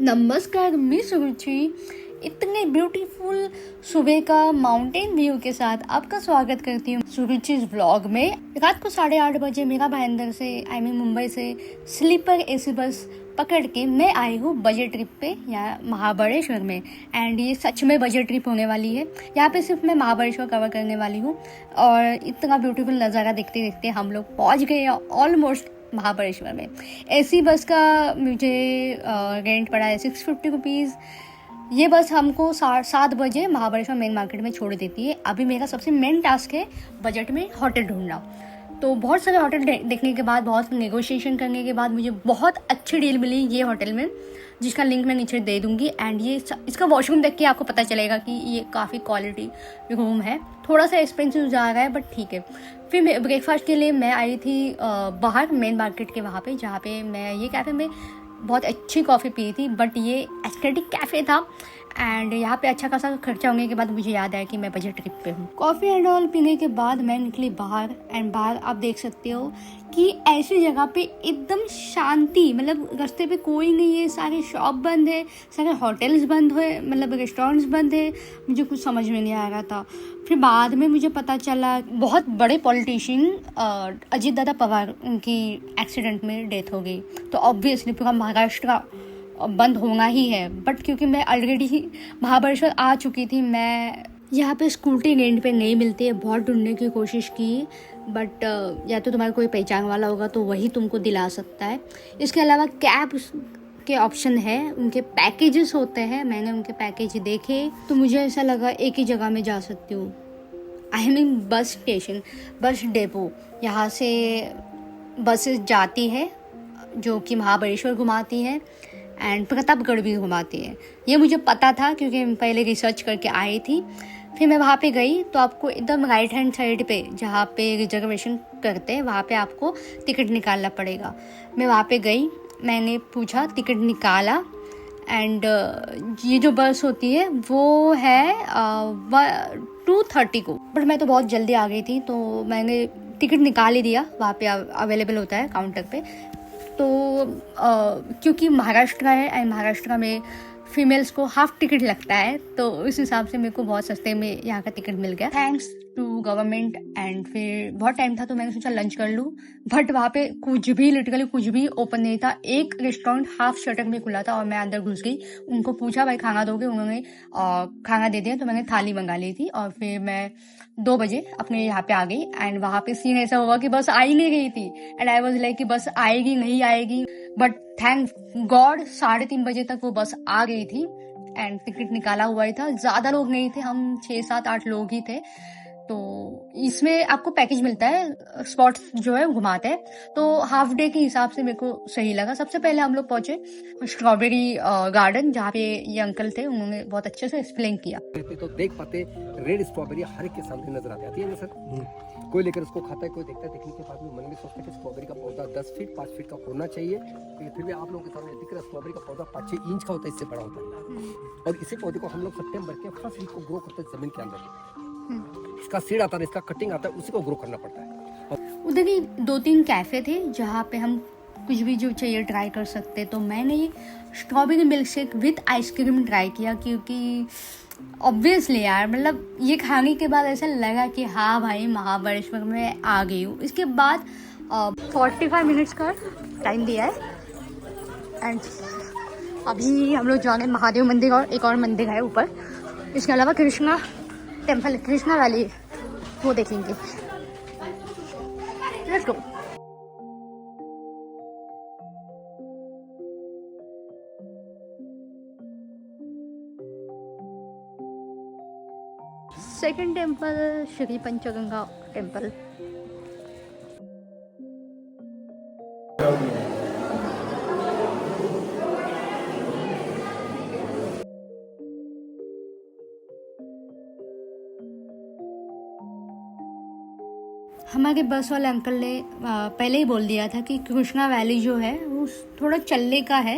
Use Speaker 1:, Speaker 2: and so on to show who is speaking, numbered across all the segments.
Speaker 1: नमस्कार, मैं सुरुचि इतने ब्यूटीफुल सुबह का माउंटेन व्यू के साथ आपका स्वागत करती हूँ सुरुचि's व्लॉग में। रात को 8:30 बजे मेरा भाईंदर से मुंबई से स्लीपर एसी बस पकड़ के मैं आई हूँ बजट ट्रिप पे यहाँ महाबलेश्वर में। एंड ये सच में बजट ट्रिप होने वाली है। यहाँ पे सिर्फ मैं महाबलेश्वर कवर करने वाली हूँ और इतना ब्यूटीफुल नज़ारा देखते देखते हम लोग पहुँच गए ऑलमोस्ट महाबलेश्वर में। एसी बस का मुझे रेंट पड़ा है 650 रुपीज़। ये बस हमको 7 बजे महाबलेश्वर मेन मार्केट में छोड़ देती है। अभी मेरा सबसे मेन टास्क है बजट में होटल ढूंढना। तो बहुत सारे होटल देखने के बाद, बहुत नेगोशिएशन करने के बाद मुझे बहुत अच्छी डील मिली ये होटल में, जिसका लिंक मैं नीचे दे दूंगी। एंड ये इसका वॉशरूम देख के आपको पता चलेगा कि ये काफ़ी क्वालिटी रूम है। थोड़ा सा एक्सपेंसिव जा रहा है बट ठीक है। फिर ब्रेकफास्ट के लिए मैं आई थी बाहर मेन मार्केट के वहाँ पे, जहाँ पे मैं ये कैफ़े में बहुत अच्छी कॉफ़ी पी थी। बट ये एस्थेटिक कैफ़े था एंड यहाँ पे अच्छा खासा खर्चा होने के बाद मुझे याद आया कि मैं बजट ट्रिप पे हूँ। कॉफ़ी एंड ऑल पीने के बाद मैं निकली बाहर। एंड बाहर आप देख सकते हो कि ऐसी जगह पे एकदम शांति, मतलब रास्ते पे कोई नहीं है, सारे शॉप बंद है, सारे होटल्स बंद है, मतलब रेस्टोरेंट्स बंद है। मुझे कुछ समझ में नहीं आ रहा था। फिर बाद में मुझे पता चला बहुत बड़े पॉलिटिशियन अजीत दादा पवार, उनकी एक्सीडेंट में डेथ हो गई। तो ऑब्वियसली पूरा महाराष्ट्र बंद होना ही है। बट क्योंकि मैं ऑलरेडी ही महाबलेश्वर आ चुकी थी, मैं यहाँ पे स्कूटी रेंट पे नहीं मिलती है। बहुत ढूंढने की कोशिश की बट या तो तुम्हारा कोई पहचान वाला होगा तो वही तुमको दिला सकता है। इसके अलावा कैब के ऑप्शन है, उनके पैकेजेस होते हैं। मैंने उनके पैकेज देखे तो मुझे ऐसा लगा एक ही जगह में जा सकती हूँ। I mean bus station, bus depot. यहाँ से बसेस जाती है जो कि महाबलेश्वर घुमाती है एंड प्रतापगढ़ भी घुमाती है। ये मुझे पता था क्योंकि मैं पहले रिसर्च करके आई थी। फिर मैं वहाँ पे गई तो आपको एकदम राइट हैंड साइड पे, जहाँ पे रिजर्वेशन करते हैं, वहाँ पे आपको टिकट निकालना पड़ेगा। मैं वहाँ पे गई, मैंने पूछा, टिकट निकाला। एंड ये जो बस होती है वो है 2:30 को। बट मैं तो बहुत जल्दी आ गई थी तो मैंने टिकट निकाल ही दिया। वहाँ पे अवेलेबल होता है काउंटर पे। तो क्योंकि महाराष्ट्र है एंड महाराष्ट्र में फीमेल्स को हाफ टिकट लगता है, तो उस हिसाब से मेरे को बहुत सस्ते में यहाँ का टिकट मिल गया, थैंक्स टू गवर्नमेंट। एंड फिर बहुत टाइम था तो मैंने सोचा लंच कर लूँ। बट वहाँ पे कुछ भी, लिटरली कुछ भी ओपन नहीं था। एक रेस्टोरेंट हाफ शटर में खुला था और मैं अंदर घुस गई। उनको पूछा भाई खाना दोगे, उन्होंने खाना दे दिया। तो मैंने थाली मंगा ली थी और फिर मैं 2 बजे अपने यहाँ पे आ गई। एंड वहाँ पे सीन ऐसा हुआ कि बस आ ही नहीं रही थी एंड आई वॉज लाइक कि बस आएगी नहीं आएगी। बट थैंक गॉड 3:30 बजे तक वो बस आ गई थी एंड टिकट निकाला हुआ ही था। ज़्यादा लोग नहीं थे, हम 6, 7, 8 लोग ही थे। तो इसमें आपको पैकेज मिलता है, स्पॉट्स जो है घुमाते हैं। तो हाफ डे के हिसाब से मेरे को सही लगा। सबसे पहले हम लोग पहुंचे स्ट्रॉबेरी गार्डन, जहाँ पे ये अंकल थे, उन्होंने बहुत अच्छे से एक्सप्लेन किया।
Speaker 2: तो देख पाते रेड स्ट्रॉबेरी हर एक के सामने नजर आती है ना सर। कोई लेकर उसको खाता है, कोई देखता है। देखने के बाद में मन में सोचता है कि स्ट्रॉबेरी का पौधा 10 फीट 5 फीट का होना चाहिए। फिर भी आप लोगों के सामने दिख रहा है स्ट्रॉबेरी का पौधा 5-6 इंच का होता है, इससे बड़ा होता है। और इसी पौधे को हम लोग सितंबर के फर्स्ट वीक को ग्रो करते हैं जमीन के अंदर। इसका सीड आता है, इसका कटिंग आता है, उसी को ग्रो करना पड़ता है।
Speaker 1: उधर ही 2-3 कैफे थे जहाँ पे हम कुछ भी जो चाहिए ट्राई कर सकते। तो मैंने strawberry milk shake with ice cream try किया, क्योंकि ऑब्वियसली यार, मतलब ये खाने के बाद ऐसा लगा कि हाँ भाई महाबलेश्वर में आ गई हूँ। इसके बाद 45 मिनट्स का टाइम दिया है एंड अभी हम लोग जाएंगे महादेव मंदिर और एक और मंदिर है ऊपर। इसके अलावा कृष्णा टेम्पल, कृष्णा वैली, वो देखेंगे। Let's go. Second temple Shri Panchganga temple. हमारे बस वाले अंकल ने पहले ही बोल दिया था कि कृष्णा वैली जो है वो थोड़ा चलने का है।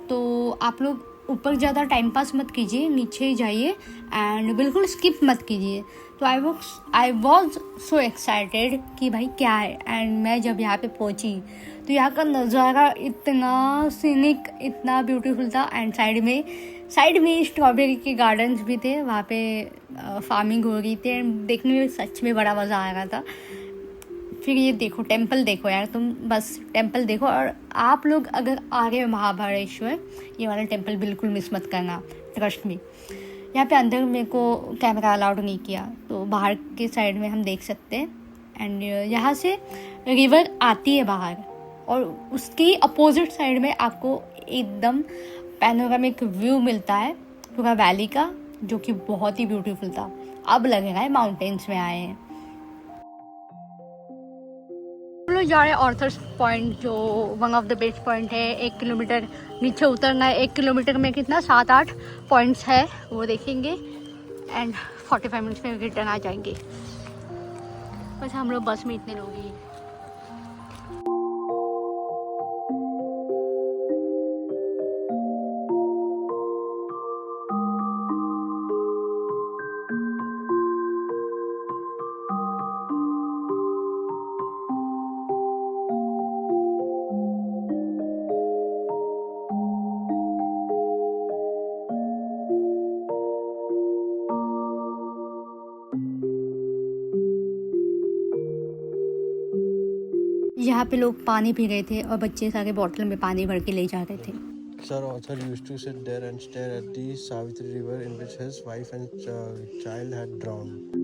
Speaker 1: तो आप लोग ऊपर ज़्यादा टाइम पास मत कीजिए, नीचे ही जाइए एंड बिल्कुल स्किप मत कीजिए। तो आई वॉज सो एक्साइटेड कि भाई क्या है। एंड मैं जब यहाँ पे पहुँची तो यहाँ का नज़ारा इतना सीनिक, इतना ब्यूटीफुल था। एंड साइड में स्ट्रॉबेरी के गार्डन्स भी थे, वहाँ पे फार्मिंग हो रही थी एंड देखने में सच में बड़ा मज़ा आ रहा था। फिर ये देखो, टेम्पल देखो यार, तुम बस टेम्पल देखो। और आप लोग अगर आ रहे हो महाबलेश्वर, ये वाला टेम्पल बिल्कुल मिस मत करना, ट्रस्ट मी। यहाँ पे अंदर मेरे को कैमरा अलाउड नहीं किया, तो बाहर के साइड में हम देख सकते हैं। एंड यहाँ से रिवर आती है बाहर, और उसकी अपोजिट साइड में आपको एकदम पैनोरामिक व्यू मिलता है पूरा वैली का, जो कि बहुत ही ब्यूटीफुल था। अब लग रहा है माउंटेन्स में आए हैं। हम लोग जा रहे हैं ऑर्थर्स पॉइंट, जो one of the best point है। 1 किलोमीटर नीचे उतरना है। 1 किलोमीटर में कितना 7-8 पॉइंट्स है, वो देखेंगे एंड 45 मिनट्स में रिटर्न आ जाएंगे। बस हम लोग बस में इतने लोग ही। यहाँ पे लोग पानी पी रहे थे और बच्चे सारे बॉटल में पानी भर के ले जा रहे थे।
Speaker 3: Sir author used to sit there and stare at the Savitri river in which his wife and child had drowned.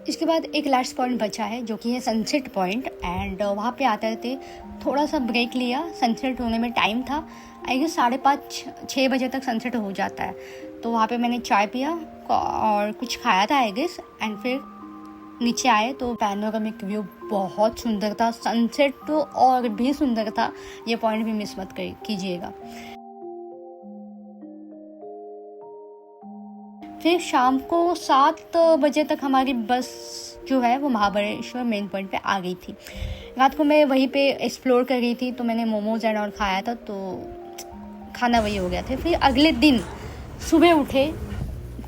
Speaker 1: इसके बाद एक लास्ट पॉइंट बचा है, जो कि है सनसेट पॉइंट। एंड वहाँ पे आते थे, थोड़ा सा ब्रेक लिया, सनसेट होने में टाइम था। आई गेस 5:30-6 बजे तक सनसेट हो जाता है। तो वहाँ पे मैंने चाय पिया और कुछ खाया था आई गेस। एंड फिर नीचे आए तो पैनोरामिक व्यू बहुत सुंदर था। सनसेट तो और भी सुंदर था। ये पॉइंट भी मिस मत कीजिएगा। फिर शाम को 7 बजे तक हमारी बस जो है वो महाबलेश्वर मेन पॉइंट पे आ गई थी। रात को मैं वहीं पे एक्सप्लोर कर रही थी, तो मैंने मोमोज एंड और खाया था, तो खाना वही हो गया था। फिर अगले दिन सुबह उठे,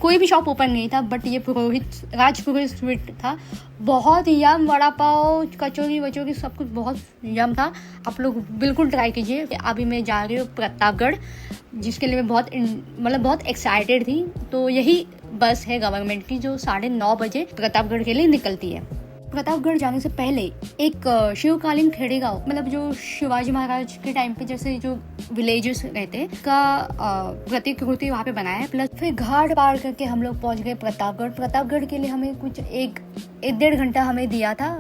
Speaker 1: कोई भी शॉप ओपन नहीं था, बट ये राजपुरोहित स्वीट था। बहुत यम, वड़ा पाव, कचौरी वचौरी सब कुछ बहुत यम था। आप लोग बिल्कुल ट्राई कीजिए। अभी मैं जा रही हूँ प्रतापगढ़, जिसके लिए मैं बहुत एक्साइटेड थी। तो यही बस है गवर्नमेंट की, जो 9:30 बजे प्रतापगढ़ के लिए निकलती है। प्रतापगढ़ जाने से पहले एक शिवकालीन खेड़े गाँव, मतलब जो शिवाजी महाराज के टाइम पे जैसे जो विलेजेस रहते का प्रतिकृति वहाँ पे बनाया है। प्लस फिर घाट पार करके हम लोग पहुँच गए प्रतापगढ़। प्रतापगढ़ के लिए हमें कुछ 1-1.5 घंटा हमें दिया था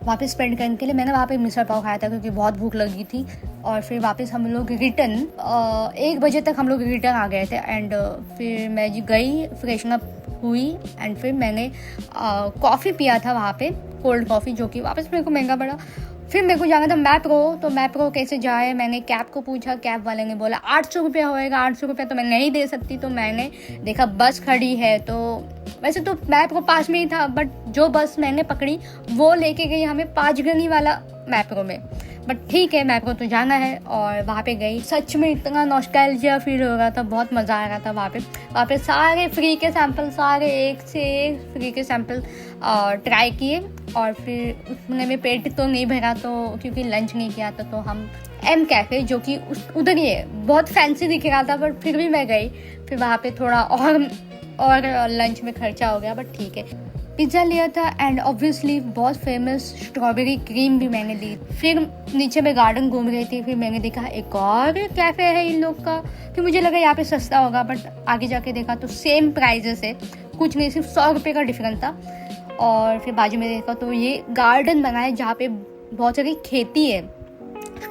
Speaker 1: वहाँ पे स्पेंड करने के लिए। मैंने वहाँ पे मिसल पाव खाया था क्योंकि बहुत भूख लगी थी। और फिर वापस हम लोग रिटर्न 1 बजे तक हम लोग रिटर्न आ गए थे। एंड फिर मैं गई, फ्रेशन अप हुई एंड फिर मैंने कॉफ़ी पिया था वहाँ पे, कोल्ड कॉफ़ी, जो कि वापस मेरे को महंगा पड़ा। फिर मेरे को जाना था मैप्रो। तो मैप्रो कैसे जाए, मैंने कैब को पूछा, कैब वाले ने बोला 800 रुपया होएगा। 800 रुपया तो मैं नहीं दे सकती। तो मैंने देखा बस खड़ी है, तो वैसे तो मैप्रो पास में ही था, बट जो बस मैंने पकड़ी वो लेके गई हमें 5 गनी वाला मैप्रो में। बट ठीक है, मैप्रो तो जाना है। और वहाँ पे गई, सच में इतना नॉस्टैल्जिया फील हो रहा था, बहुत मज़ा आ रहा था। वहाँ पे सारे फ्री के सैंपल, सारे एक से एक फ्री के सैंपल ट्राई किए। और फिर उसने में पेट तो नहीं भरा, तो क्योंकि लंच नहीं किया था, तो हम एम कैफ़े, जो कि उधर ही है, बहुत फैंसी दिख रहा था, बट फिर भी मैं गई। फिर वहाँ पे थोड़ा और लंच में खर्चा हो गया, बट ठीक है। पिज़्ज़ा लिया था एंड ऑब्वियसली बहुत फेमस स्ट्रॉबेरी क्रीम भी मैंने ली। फिर नीचे में गार्डन घूम रही थी, फिर मैंने देखा एक और कैफ़े है इन लोग का। फिर मुझे लगा यहाँ पे सस्ता होगा, बट आगे जाके देखा तो सेम प्राइजेस है, कुछ नहीं, सिर्फ 100 रुपये का डिफरेंस था। और फिर बाजू में देखा तो ये गार्डन बना है जहाँ पे बहुत सारी खेती है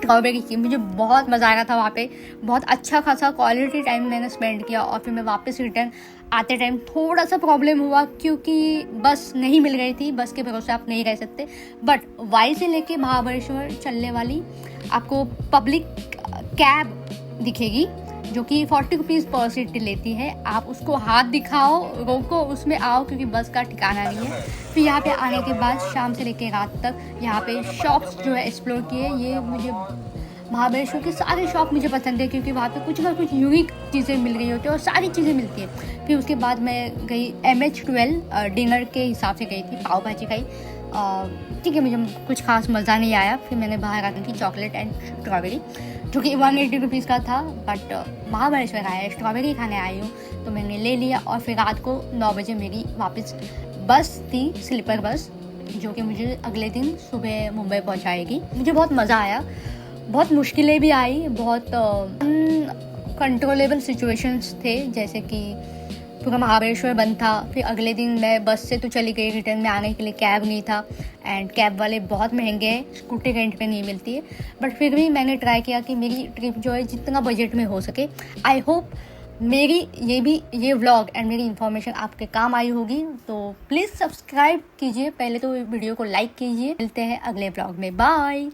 Speaker 1: स्ट्रॉबेरी की। मुझे बहुत मज़ा आ रहा था वहाँ पे, बहुत अच्छा खासा क्वालिटी टाइम मैंने स्पेंड किया। और फिर मैं वापस रिटर्न आते टाइम थोड़ा सा प्रॉब्लम हुआ क्योंकि बस नहीं मिल रही थी। बस के भरोसे आप नहीं रह सकते, बट वाई से लेके महाबलेश्वर चलने वाली आपको पब्लिक कैब दिखेगी जो कि 40 रुपीज़ पर सीट लेती है। आप उसको हाथ दिखाओ, रोको, उसमें आओ, क्योंकि बस का ठिकाना नहीं है। फिर यहाँ पे आने के बाद शाम से लेकर रात तक यहाँ पे शॉप्स जो है एक्सप्लोर किए। ये मुझे महाबलेश्वर की सारी शॉप मुझे पसंद है क्योंकि वहाँ पे कुछ ना कुछ यूनिक चीज़ें मिल रही होती है और सारी चीज़ें मिलती है। फिर उसके बाद मैं गई MH12 डिनर के हिसाब से गई थी, पाव भाजी खाई। ठीक है, मुझे कुछ खास मज़ा नहीं आया। फिर मैंने बाहर आकर की चॉकलेट एंड स्ट्रॉबेरी जो कि 180 रुपीज़ का था, बट महाबलेश्वर आया, स्ट्रॉबेरी खाने आई हूँ तो मैंने ले लिया। और फिर रात को 9 बजे मेरी वापस बस थी, स्लीपर बस, जो कि मुझे अगले दिन सुबह मुंबई पहुँचाएगी। मुझे बहुत मज़ा आया, बहुत मुश्किलें भी आई, बहुत कंट्रोलेबल सिचुएशंस थे, जैसे कि पूरा महाबलेश्वर बंद था। फिर अगले दिन मैं बस से तो चली गई, रिटर्न में आने के लिए कैब नहीं था, एंड कैब वाले बहुत महंगे हैं, स्कूटी रेंट पे नहीं मिलती है। बट फिर भी मैंने ट्राई किया कि मेरी ट्रिप जो है जितना बजट में हो सके। आई होप मेरी ये व्लॉग एंड मेरी इन्फॉर्मेशन आपके काम आई होगी। तो प्लीज़ सब्सक्राइब कीजिए, पहले तो वीडियो को लाइक कीजिए। मिलते हैं अगले व्लॉग में, बाय।